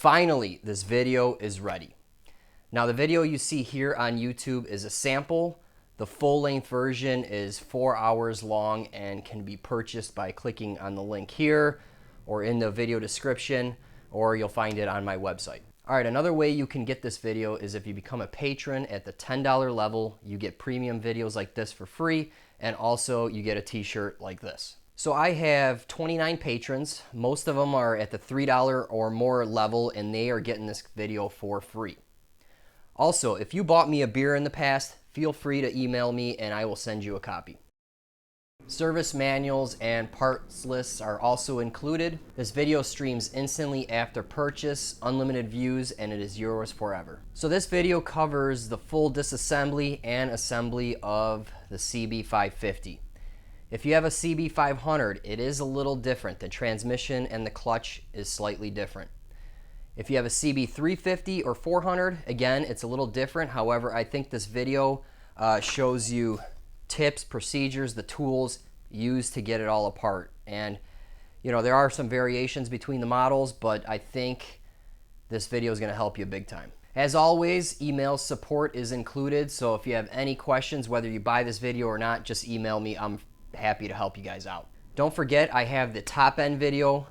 Finally, this video is ready. Now the video you see here on YouTube is a sample. The full-length version is 4 hours long and can be purchased by clicking on the link here or in the video description, or you'll find it on my website. All right, another way you can get this video is if you become a patron at the $10 level. You get premium videos like this for free, and also you get a t-shirt like this. So I have 29 patrons. Most of them are at the $3 or more level, and they are getting this video for free. Also, if you bought me a beer in the past, feel free to email me and I will send you a copy. Service manuals and parts lists are also included. This video streams instantly after purchase, unlimited views, and it is yours forever. So this video covers the full disassembly and assembly of the CB550. If you have a CB500, it is a little different. The transmission and the clutch is slightly different. If you have a CB350 or 400, again, it's a little different. However, I think this video shows you tips, procedures, the tools used to get it all apart. And you know, there are some variations between the models, but I think this video is going to help you big time. As always, email support is included. So if you have any questions, whether you buy this video or not, just email me. I'm happy to help you guys out. Don't forget, I have the top end video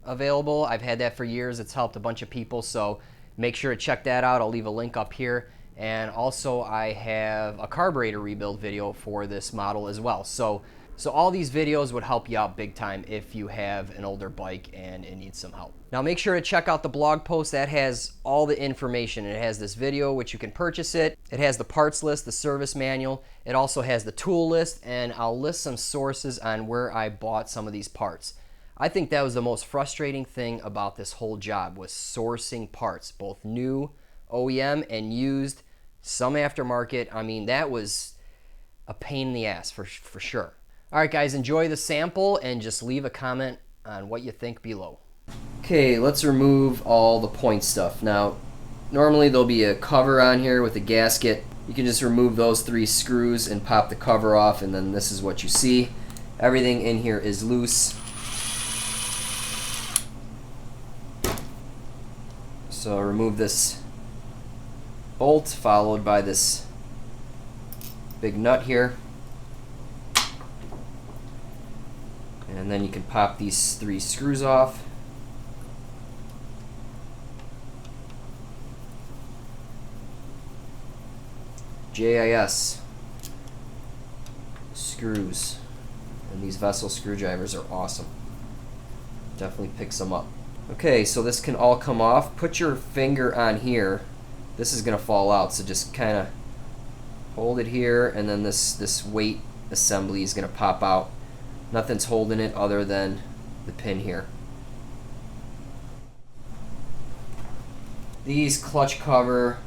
available. I've had that for years. It's helped a bunch of people, so make sure to check that out. I'll leave a link up here. And also I have a carburetor rebuild video for this model as well. So all these videos would help you out big time if you have an older bike and it needs some help. Now make sure to check out the blog post. That has all the information. It has this video, which you can purchase it. It has the parts list, the service manual. It also has the tool list, and I'll list some sources on where I bought some of these parts. I think that was the most frustrating thing about this whole job, was sourcing parts, both new, OEM, and used, some aftermarket. I mean, that was a pain in the ass for sure. All right, guys, enjoy the sample and just leave a comment on what you think below. Okay, let's remove all the point stuff. Now, normally there'll be a cover on here with a gasket. You can just remove those 3 screws and pop the cover off, and then this is what you see. Everything in here is loose. So remove this bolt, followed by this big nut here. And then you can pop these 3 screws off. JIS screws. And these vessel screwdrivers are awesome. Definitely picks them up. Okay, so this can all come off. Put your finger on here. This is going to fall out, so just kind of hold it here, and then this weight assembly is going to pop out. Nothing's holding it other than the pin here. These clutch cover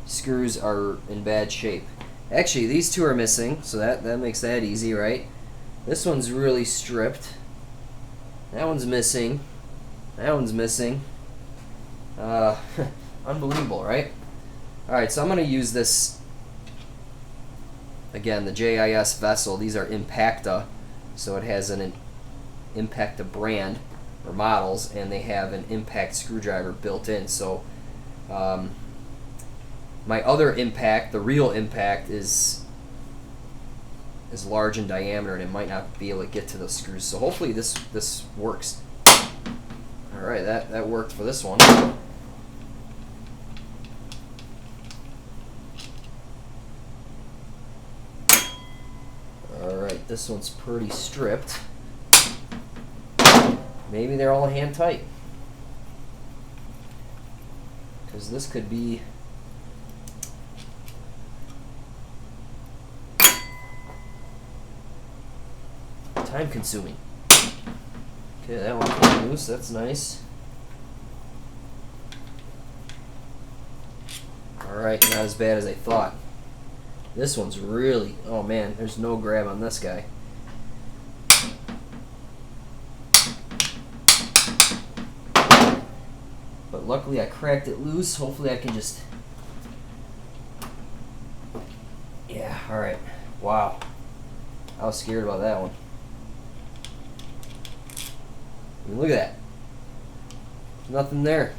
screws are in bad shape. Actually, these 2 are missing, so that makes that easy, right? This one's really stripped. That one's missing. That one's missing. Unbelievable, right? Alright, so I'm going to use this, again, the JIS vessel. These are Impacta, so it has an Impacta brand or models, and they have an impact screwdriver built in. So my other impact, the real impact, is large in diameter, and it might not be able to get to the screws. So hopefully this works. Alright, that worked for this one. Alright, this one's pretty stripped. Maybe they're all hand tight, because this could be time consuming. Okay, that one came loose. That's nice. Alright, not as bad as I thought. This one's really, oh man, there's no grab on this guy. But luckily I cracked it loose. Hopefully I can just, yeah, alright. Wow. I was scared about that one. I mean, look at that. Nothing there.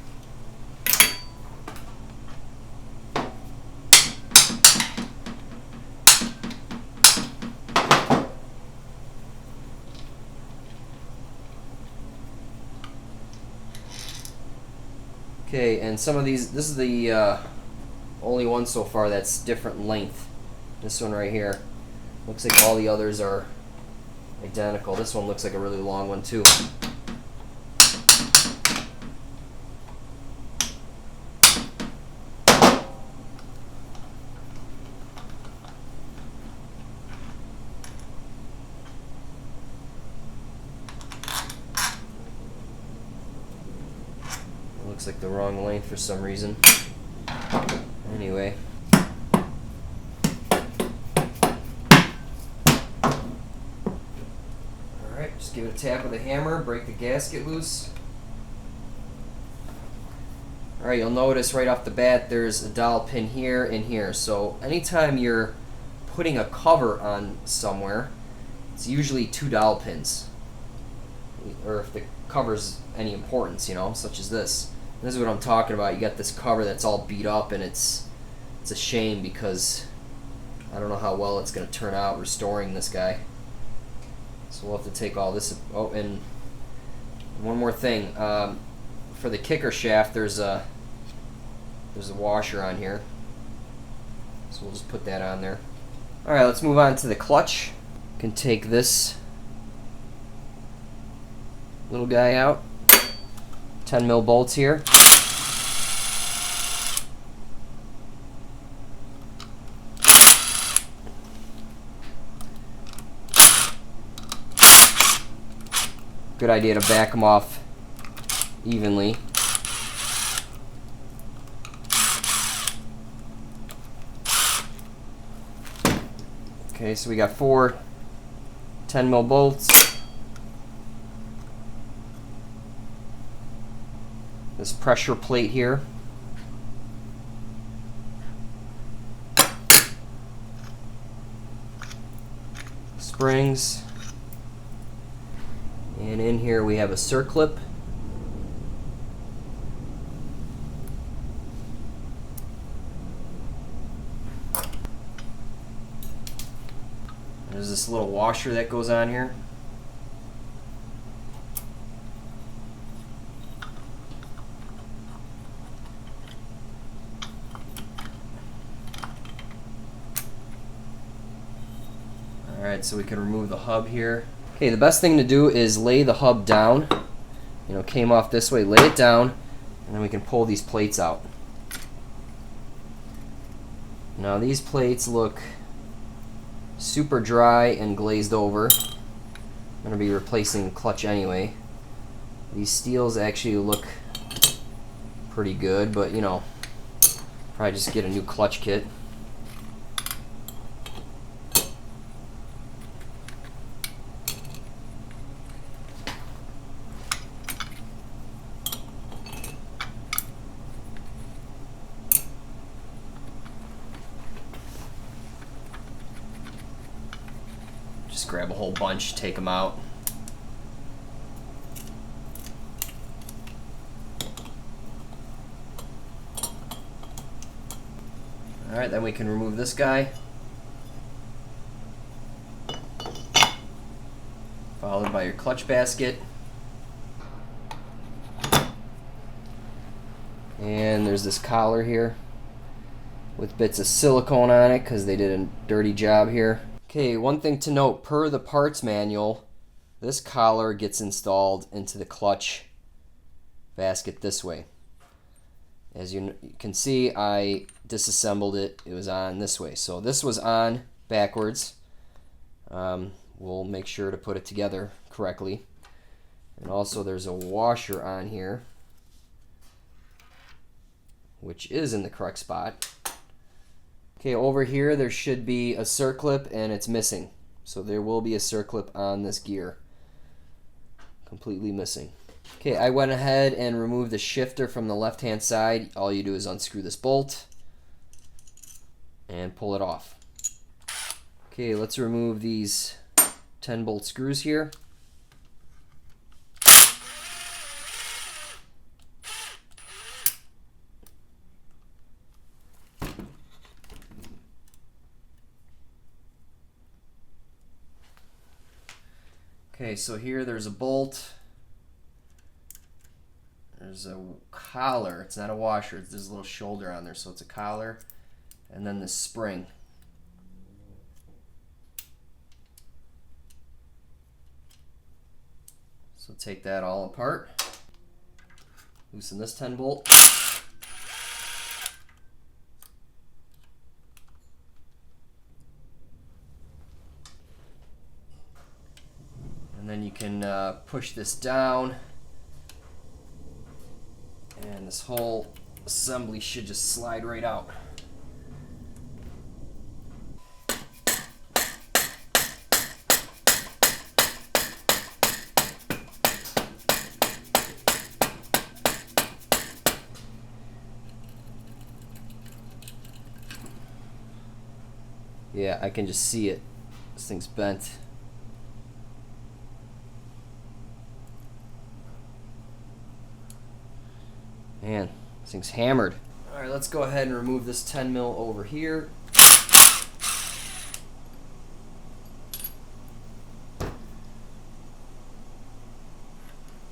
Okay, and some of these, this is the only one so far that's different length. This one right here. Looks like all the others are identical. This one looks like a really long one too. Looks like the wrong length for some reason. Anyway. Alright, just give it a tap with a hammer, break the gasket loose. Alright, you'll notice right off the bat there's a dowel pin here and here. So anytime you're putting a cover on somewhere, it's usually 2 dowel pins. Or if the cover's any importance, you know, such as this. This is what I'm talking about. You got this cover that's all beat up, and it's a shame because I don't know how well it's going to turn out restoring this guy. So we'll have to take all this. Oh, and one more thing. For the kicker shaft, there's a washer on here. So we'll just put that on there. All right, let's move on to the clutch. You can take this little guy out. 10 mil bolts here. Good idea to back them off evenly. Okay, so we got 4 10 mil bolts. This pressure plate here. Springs. And in here we have a circlip. There's this little washer that goes on here. Alright, so we can remove the hub here. Okay, the best thing to do is lay the hub down. You know, came off this way, lay it down, and then we can pull these plates out. Now these plates look super dry and glazed over. I'm going to be replacing the clutch anyway. These steels actually look pretty good, but you know, probably just get a new clutch kit. Just grab a whole bunch, take them out. Alright, then we can remove this guy. Followed by your clutch basket. And there's this collar here with bits of silicone on it because they did a dirty job here. Okay, one thing to note, per the parts manual, this collar gets installed into the clutch basket this way. As you can see, I disassembled it. It was on this way. So this was on backwards. We'll make sure to put it together correctly. And also there's a washer on here, which is in the correct spot. Okay, over here there should be a circlip and it's missing. So there will be a circlip on this gear. Completely missing. Okay, I went ahead and removed the shifter from the left-hand side. All you do is unscrew this bolt and pull it off. Okay, let's remove these 10-bolt screws here. Okay, so here there's a bolt, there's a collar. It's not a washer. There's a little shoulder on there, so it's a collar. And then this spring. So take that all apart. Loosen this 10 bolt. And then you can push this down, and this whole assembly should just slide right out. Yeah, I can just see it. This thing's bent. Man, this thing's hammered. All right, let's go ahead and remove this 10 mil over here.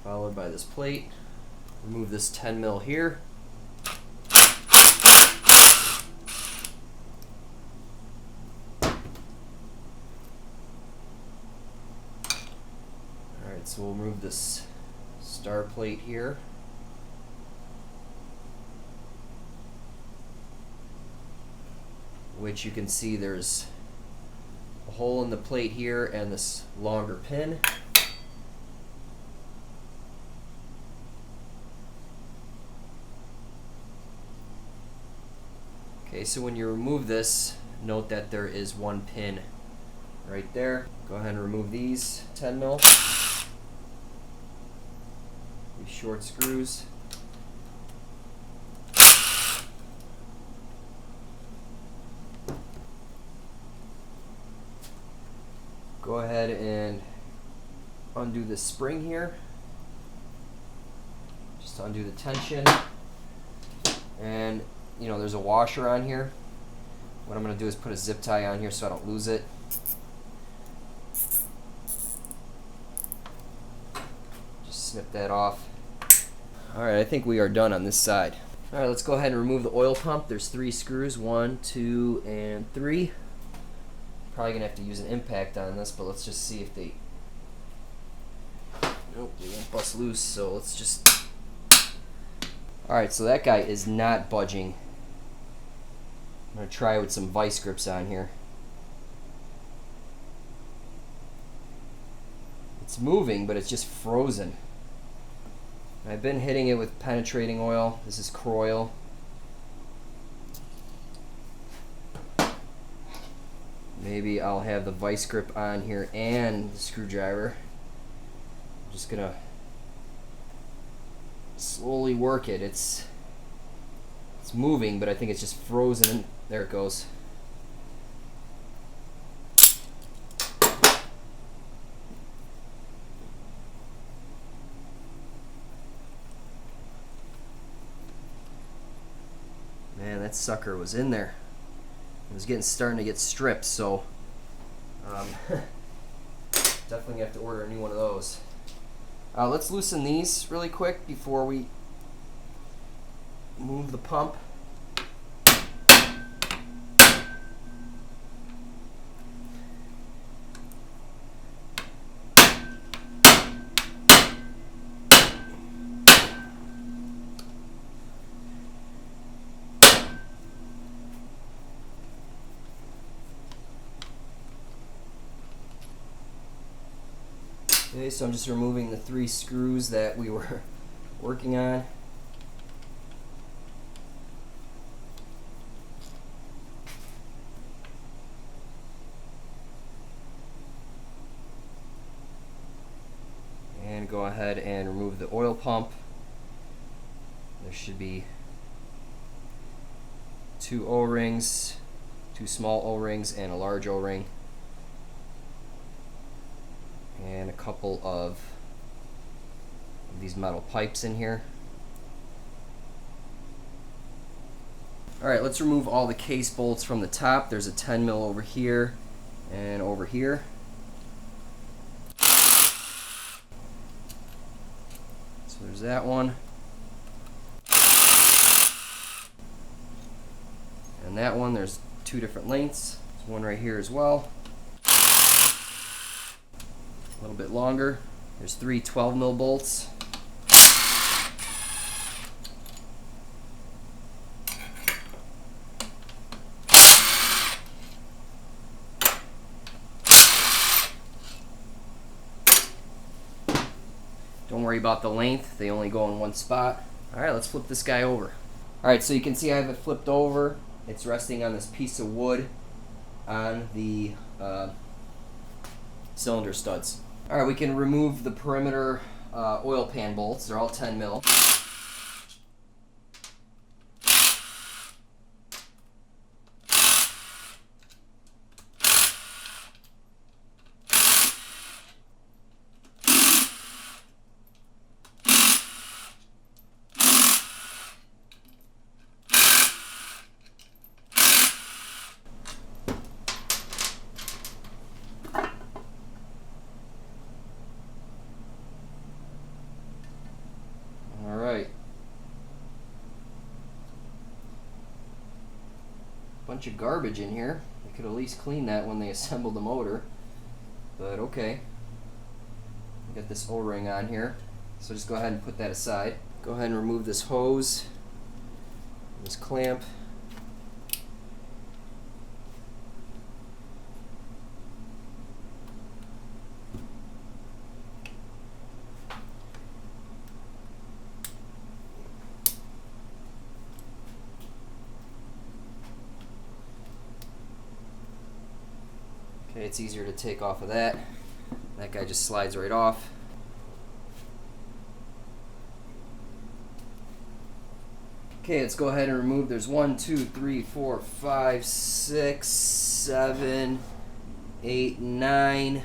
Followed by this plate. Remove this 10 mil here. Alright, so we'll remove this star plate here. Which you can see there's a hole in the plate here and this longer pin. Okay, so when you remove this, note that there is one pin right there. Go ahead and remove these 10 mil. These short screws. Go ahead and undo this spring here. Just undo the tension. And you know, there's a washer on here. What I'm going to do is put a zip tie on here so I don't lose it. Just snip that off. Alright, I think we are done on this side. Alright, let's go ahead and remove the oil pump. There's 3 screws, 1, 2, and 3. Probably going to have to use an impact on this, but let's just see if they... Nope, they won't bust loose, so let's just... Alright, so that guy is not budging. I'm going to try with some vice grips on here. It's moving, but it's just frozen. I've been hitting it with penetrating oil. This is Croil. Maybe I'll have the vice grip on here and the screwdriver. I'm just gonna slowly work it. It's moving, but I think it's just frozen. There it goes. Man, that sucker was in there. It was starting to get stripped, so definitely gonna have to order a new one of those. Let's loosen these really quick before we move the pump. Okay, so I'm just removing the 3 screws that we were working on. And go ahead and remove the oil pump. There should be 2 O-rings, 2 small O-rings, and a large O-ring. And a couple of these metal pipes in here. Alright, let's remove all the case bolts from the top. There's a 10 mil over here and over here. So there's that one. And that one, there's 2 different lengths. There's one right here as well. A little bit longer. There's 3 12 mil bolts. Don't worry about the length, they only go in one spot. Alright, let's flip this guy over. Alright, so you can see I have it flipped over. It's resting on this piece of wood on the cylinder studs. Alright, we can remove the perimeter oil pan bolts. They're all 10 mil. Bunch of garbage in here. They could at least clean that when they assemble the motor, but okay. Got this O-ring on here, so just go ahead and put that aside. Go ahead and remove this hose, this clamp. Okay, it's easier to take off of that. That guy just slides right off. Okay, let's go ahead and remove. There's 1, 2, 3, 4, 5, 6, 7, 8, 9,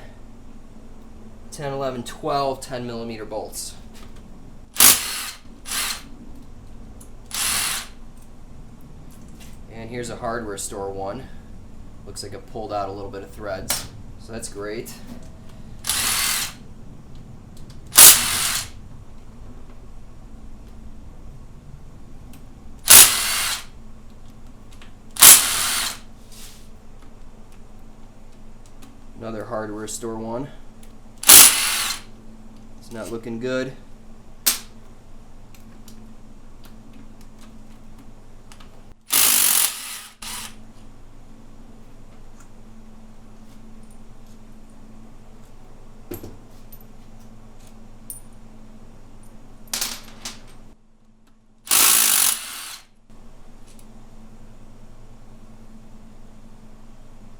10, 11, 12 10 millimeter bolts. And here's a hardware store one. Looks like it pulled out a little bit of threads, so that's great. Another hardware store one. It's not looking good.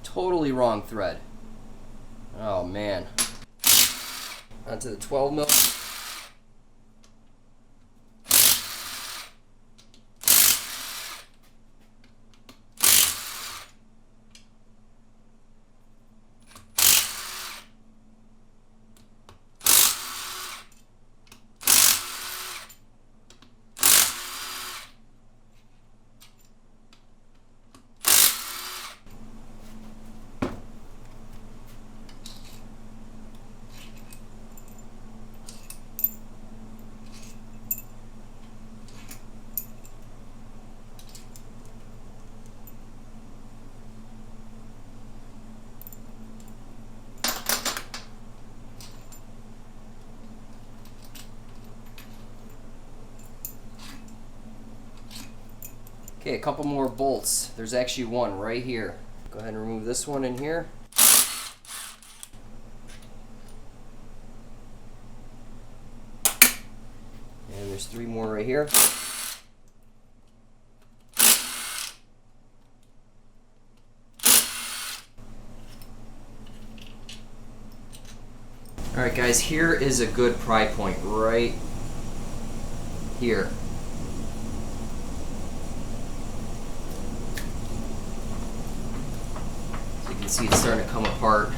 Totally wrong thread. Oh man. Onto the 12 mil. Okay, a couple more bolts. There's actually one right here. Go ahead and remove this one in here. And there's 3 more right here. Alright guys, here is a good pry point right here. So you can see it's starting to come apart.